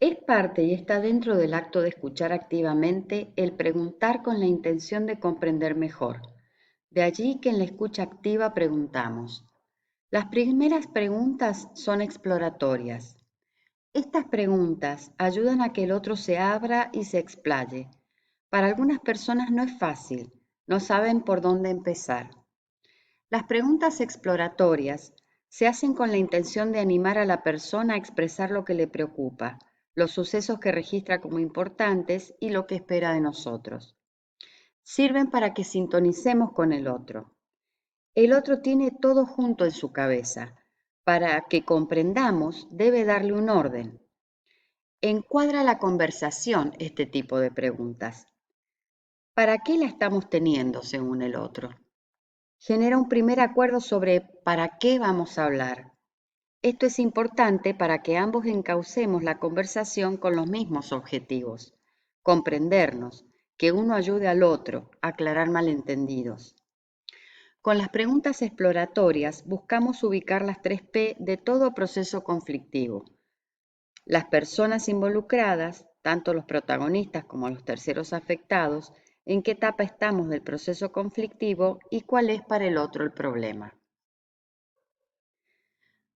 Es parte y está dentro del acto de escuchar activamente el preguntar con la intención de comprender mejor. De allí que en la escucha activa preguntamos. Las primeras preguntas son exploratorias. Estas preguntas ayudan a que el otro se abra y se explaye. Para algunas personas no es fácil, no saben por dónde empezar. Las preguntas exploratorias se hacen con la intención de animar a la persona a expresar lo que le preocupa, los sucesos que registra como importantes y lo que espera de nosotros. Sirven para que sintonicemos con el otro. El otro tiene todo junto en su cabeza. Para que comprendamos, debe darle un orden. Encuadra la conversación este tipo de preguntas. ¿Para qué la estamos teniendo según el otro? Genera un primer acuerdo sobre para qué vamos a hablar. Esto es importante para que ambos encaucemos la conversación con los mismos objetivos. Comprendernos, que uno ayude al otro a aclarar malentendidos. Con las preguntas exploratorias buscamos ubicar las 3P de todo proceso conflictivo. Las personas involucradas, tanto los protagonistas como los terceros afectados, en qué etapa estamos del proceso conflictivo y cuál es para el otro el problema.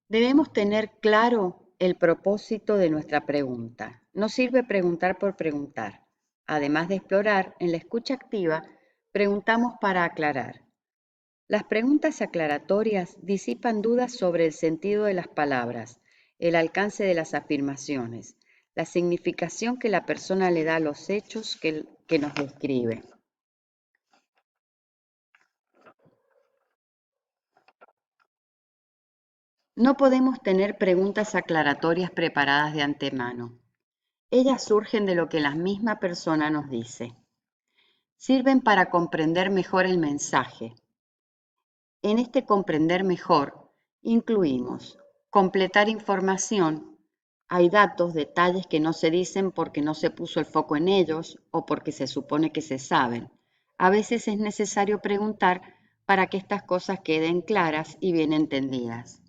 Debemos tener claro el propósito de nuestra pregunta. No sirve preguntar por preguntar. Además de explorar, en la escucha activa, preguntamos para aclarar. Las preguntas aclaratorias disipan dudas sobre el sentido de las palabras, el alcance de las afirmaciones, la significación que la persona le da a los hechos que nos describe. No podemos tener preguntas aclaratorias preparadas de antemano. Ellas surgen de lo que la misma persona nos dice. Sirven para comprender mejor el mensaje. En este comprender mejor incluimos completar información. Hay datos, detalles que no se dicen porque no se puso el foco en ellos o porque se supone que se saben. A veces es necesario preguntar para que estas cosas queden claras y bien entendidas.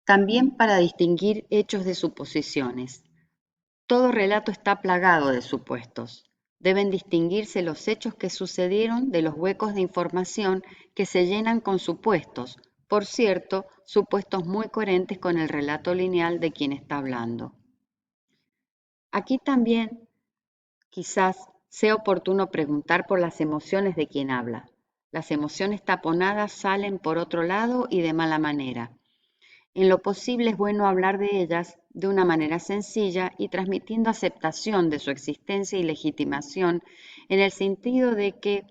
También para distinguir hechos de suposiciones. Todo relato está plagado de supuestos. Deben distinguirse los hechos que sucedieron de los huecos de información que se llenan con supuestos, por cierto, supuestos muy coherentes con el relato lineal de quien está hablando. Aquí también quizás sea oportuno preguntar por las emociones de quien habla. Las emociones taponadas salen por otro lado y de mala manera. En lo posible es bueno hablar de ellas de una manera sencilla y transmitiendo aceptación de su existencia y legitimación en el sentido de que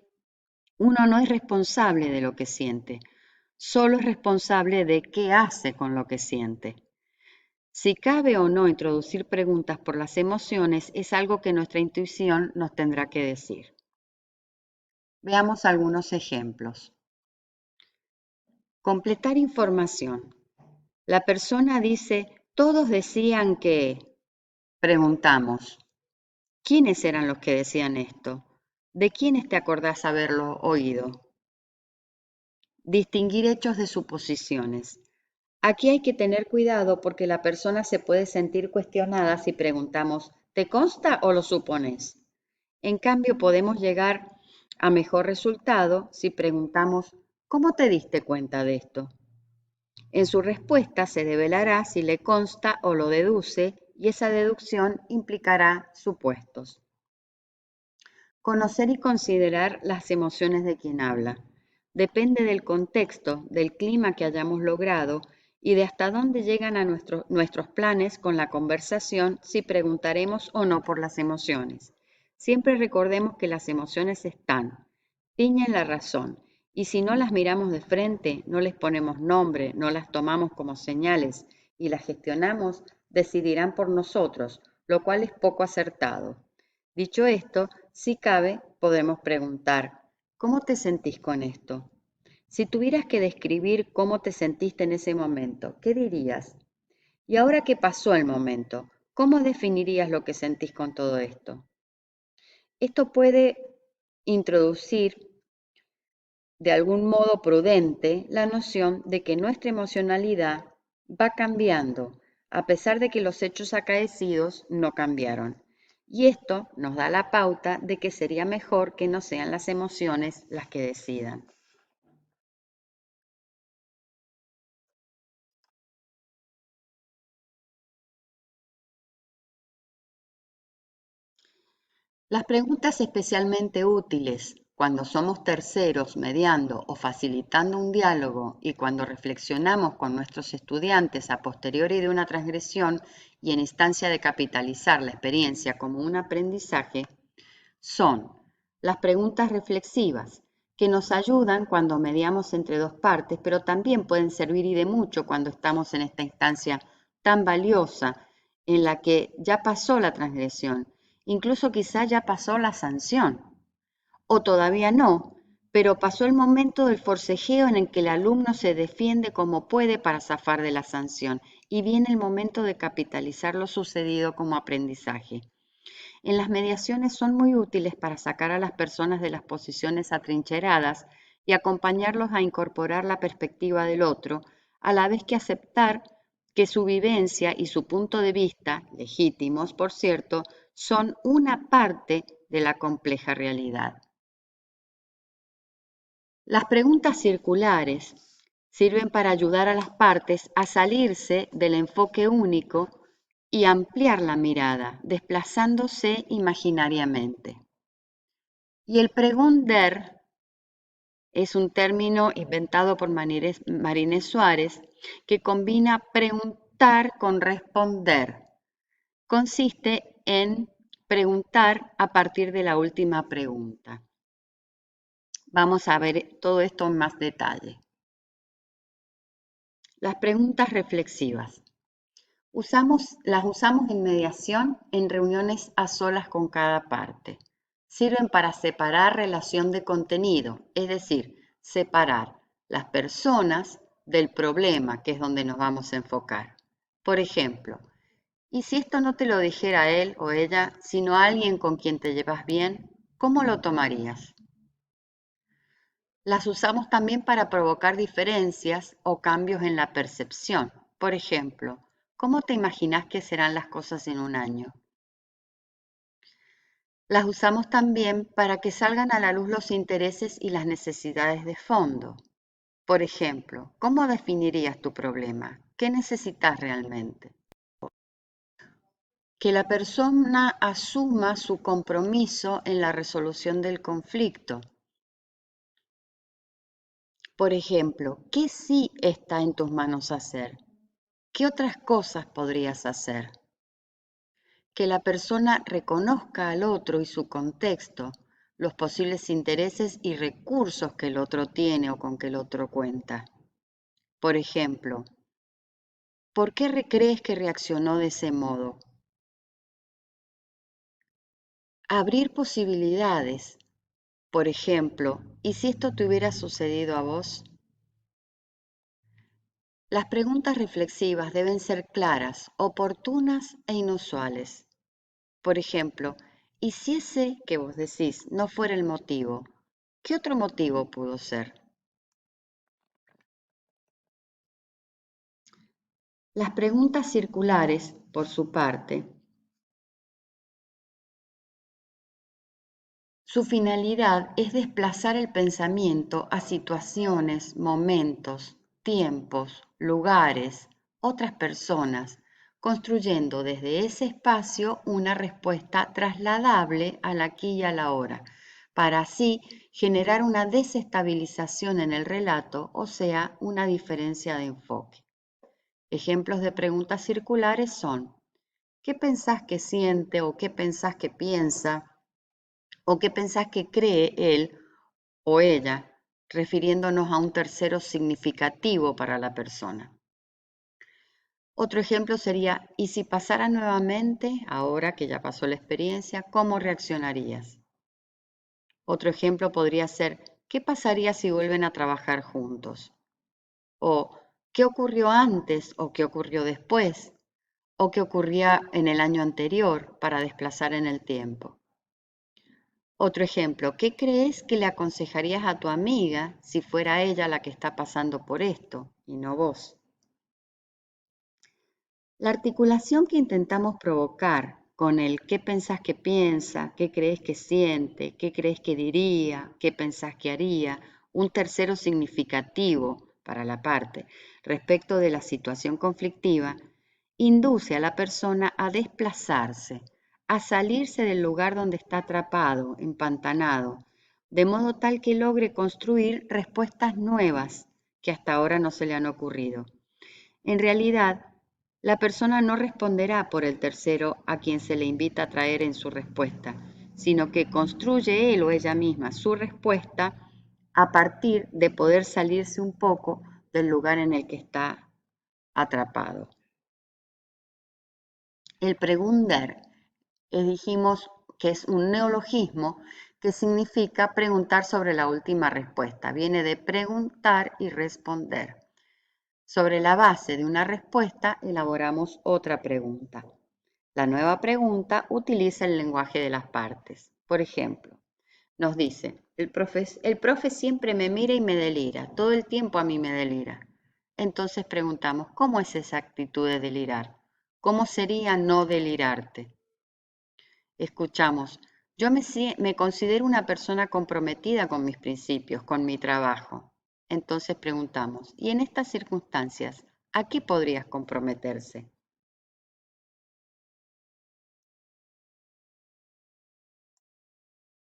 uno no es responsable de lo que siente, solo es responsable de qué hace con lo que siente. Si cabe o no introducir preguntas por las emociones es algo que nuestra intuición nos tendrá que decir. Veamos algunos ejemplos. Completar información. La persona dice, todos decían que... Preguntamos, ¿quiénes eran los que decían esto? ¿De quiénes te acordás haberlo oído? Distinguir hechos de suposiciones. Aquí hay que tener cuidado porque la persona se puede sentir cuestionada si preguntamos, ¿te consta o lo supones? En cambio, podemos llegar a mejor resultado si preguntamos, ¿cómo te diste cuenta de esto? En su respuesta se develará si le consta o lo deduce y esa deducción implicará supuestos. Conocer y considerar las emociones de quien habla. Depende del contexto, del clima que hayamos logrado y de hasta dónde llegan a nuestros planes con la conversación si preguntaremos o no por las emociones. Siempre recordemos que las emociones están, tiñen la razón, y si no las miramos de frente, no les ponemos nombre, no las tomamos como señales y las gestionamos, decidirán por nosotros, lo cual es poco acertado. Dicho esto, si cabe, podemos preguntar, ¿cómo te sentís con esto? Si tuvieras que describir cómo te sentiste en ese momento, ¿qué dirías? Y ahora que pasó el momento, ¿cómo definirías lo que sentís con todo esto? Esto puede introducir de algún modo prudente la noción de que nuestra emocionalidad va cambiando a pesar de que los hechos acaecidos no cambiaron. Y esto nos da la pauta de que sería mejor que no sean las emociones las que decidan. Las preguntas especialmente útiles cuando somos terceros mediando o facilitando un diálogo y cuando reflexionamos con nuestros estudiantes a posteriori de una transgresión y en instancia de capitalizar la experiencia como un aprendizaje, son las preguntas reflexivas, que nos ayudan cuando mediamos entre dos partes, pero también pueden servir y de mucho cuando estamos en esta instancia tan valiosa en la que ya pasó la transgresión, incluso quizá ya pasó la sanción, o todavía no, pero pasó el momento del forcejeo en el que el alumno se defiende como puede para zafar de la sanción, y viene el momento de capitalizar lo sucedido como aprendizaje. En las mediaciones son muy útiles para sacar a las personas de las posiciones atrincheradas y acompañarlos a incorporar la perspectiva del otro, a la vez que aceptar que su vivencia y su punto de vista, legítimos por cierto, son una parte de la compleja realidad. Las preguntas circulares sirven para ayudar a las partes a salirse del enfoque único y ampliar la mirada, desplazándose imaginariamente. Y el pregonder es un término inventado por Marinés Suárez que combina preguntar con responder. Consiste en preguntar a partir de la última pregunta. Vamos a ver todo esto en más detalle. Las preguntas reflexivas. Las usamos en mediación en reuniones a solas con cada parte. Sirven para separar relación de contenido, es decir, separar las personas del problema, que es donde nos vamos a enfocar. Por ejemplo, ¿y si esto no te lo dijera él o ella, sino alguien con quien te llevas bien? ¿Cómo lo tomarías? Las usamos también para provocar diferencias o cambios en la percepción. Por ejemplo, ¿cómo te imaginas que serán las cosas en un año? Las usamos también para que salgan a la luz los intereses y las necesidades de fondo. Por ejemplo, ¿cómo definirías tu problema? ¿Qué necesitas realmente? Que la persona asuma su compromiso en la resolución del conflicto. Por ejemplo, ¿qué sí está en tus manos hacer? ¿Qué otras cosas podrías hacer? Que la persona reconozca al otro y su contexto, los posibles intereses y recursos que el otro tiene o con que el otro cuenta. Por ejemplo, ¿por qué crees que reaccionó de ese modo? Abrir posibilidades. Por ejemplo, ¿y si esto te hubiera sucedido a vos? Las preguntas reflexivas deben ser claras, oportunas e inusuales. Por ejemplo, ¿y si ese que vos decís no fuera el motivo? ¿Qué otro motivo pudo ser? Las preguntas circulares, por su parte, su finalidad es desplazar el pensamiento a situaciones, momentos, tiempos, lugares, otras personas, construyendo desde ese espacio una respuesta trasladable al aquí y a la ahora, para así generar una desestabilización en el relato, o sea, una diferencia de enfoque. Ejemplos de preguntas circulares son: ¿qué pensás que siente o qué pensás que piensa o qué pensás que cree él o ella, refiriéndonos a un tercero significativo para la persona? Otro ejemplo sería: ¿y si pasara nuevamente, ahora que ya pasó la experiencia, cómo reaccionarías? Otro ejemplo podría ser: ¿qué pasaría si vuelven a trabajar juntos? O ¿qué ocurrió antes o qué ocurrió después? O qué ocurría en el año anterior para desplazar en el tiempo. Otro ejemplo: ¿qué crees que le aconsejarías a tu amiga si fuera ella la que está pasando por esto y no vos? La articulación que intentamos provocar con el qué pensás que piensa, qué crees que siente, qué crees que diría, qué pensás que haría, un tercero significativo para la parte respecto de la situación conflictiva, induce a la persona a desplazarse, a salirse del lugar donde está atrapado, empantanado, de modo tal que logre construir respuestas nuevas que hasta ahora no se le han ocurrido. En realidad, la persona no responderá por el tercero a quien se le invita a traer en su respuesta, sino que construye él o ella misma su respuesta a partir de poder salirse un poco del lugar en el que está atrapado. El preguntar, dijimos que es un neologismo que significa preguntar sobre la última respuesta. Viene de preguntar y responder. Sobre la base de una respuesta, elaboramos otra pregunta. La nueva pregunta utiliza el lenguaje de las partes. Por ejemplo, nos dice, el profe siempre me mira y me delira, todo el tiempo a mí me delira. Entonces preguntamos, ¿cómo es esa actitud de delirar? ¿Cómo sería no delirarte? Escuchamos, yo me considero una persona comprometida con mis principios, con mi trabajo. Entonces preguntamos, ¿y en estas circunstancias, a qué podrías comprometerse?